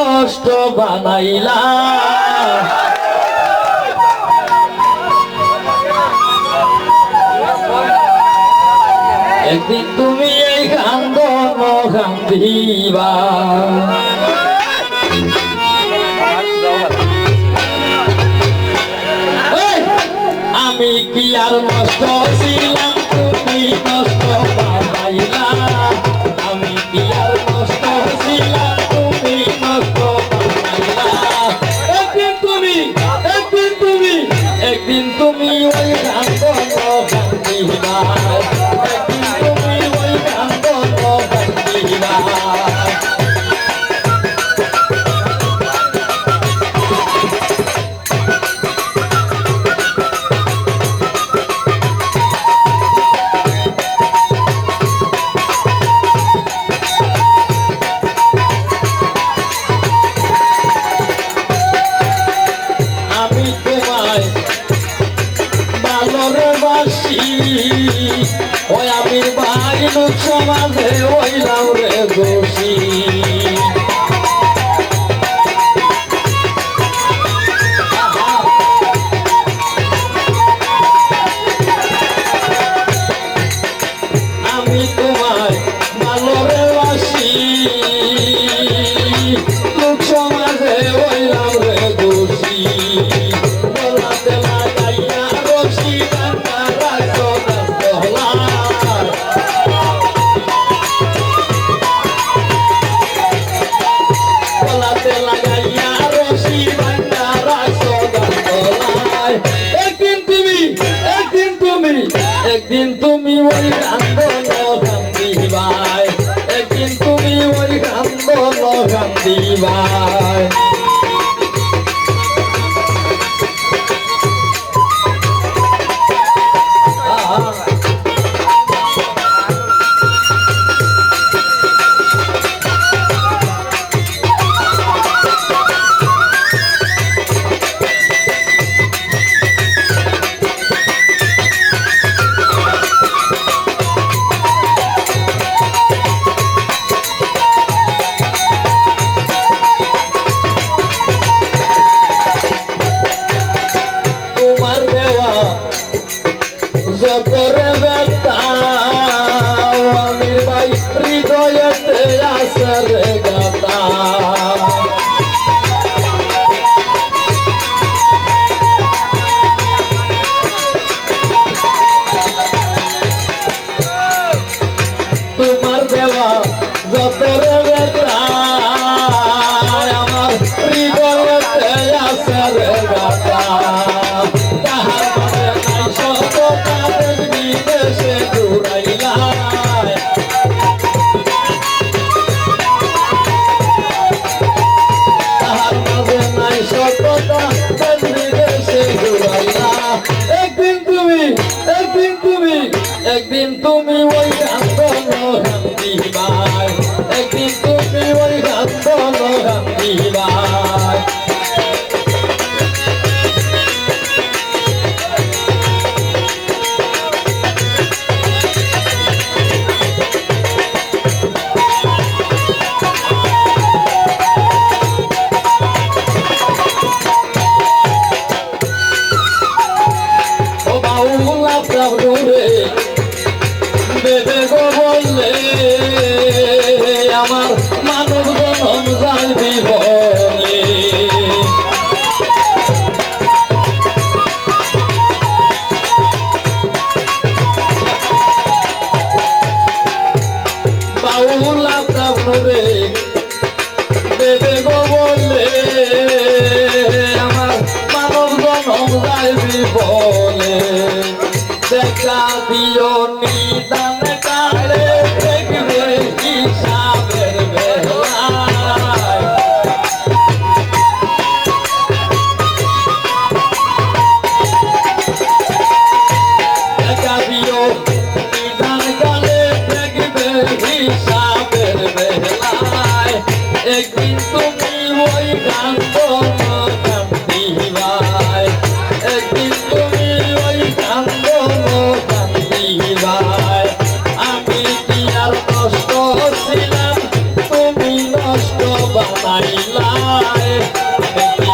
নষ্ট বানাইলা একদিন তুমি এই কান্দন কান্দিবা আমি কি আর নষ্ট ছিলাম তুমি নষ্ট বানাইলা আমি কি আর নষ্ট ছিলাম তুমি নষ্ট বানাইলা একদিন তুমি ওই কান্দন কান্দিবা একদিন তুমি ওই কান্দন কান্দিবা ওই আমি ভাই লোক সমাজে ওইলাম রে দোষী আমি তোমায় ভালো রে বাসি লোক সমাজে ওইলাম রে দোষী বলাতে লাগাইয়া রশি একদিন তুমি ওই কান্দন কান্দিবাই একদিন তুমি ওই কান্দন কান্দিবাই যতরে ব্যথা আমি ভাই হৃদয়েতে আসে রে গাথা তোমার দেওয়া যতরে ব্যথা আমার হৃদয়েতে আসে রে গাথা একদিন তুমি ওই কান্দন কান্দিবাই একদিন তুমি ওই কান্দন কান্দিবাই ও বাউলা প্রভু রে বেবে গো বললে আমার মানব জনম যাইবি বলে বাউলা প্রাণরে বেবে গো বললে আমার মানব জনম যাইবি বলে দেখা দিও নিদান কালে দেখবে হিসাবের বেলায় দেখা দিও নিদান কালে দেখবে হিসাবের বেলায় একদিন তুমি ওই কান্দন কান্দিবাই একদিন তুমি ওই কান্দন কান্দিবাই আমি কি আর নষ্ট ছিলাম তুমি নষ্ট বানাই মাইলায় আমি কি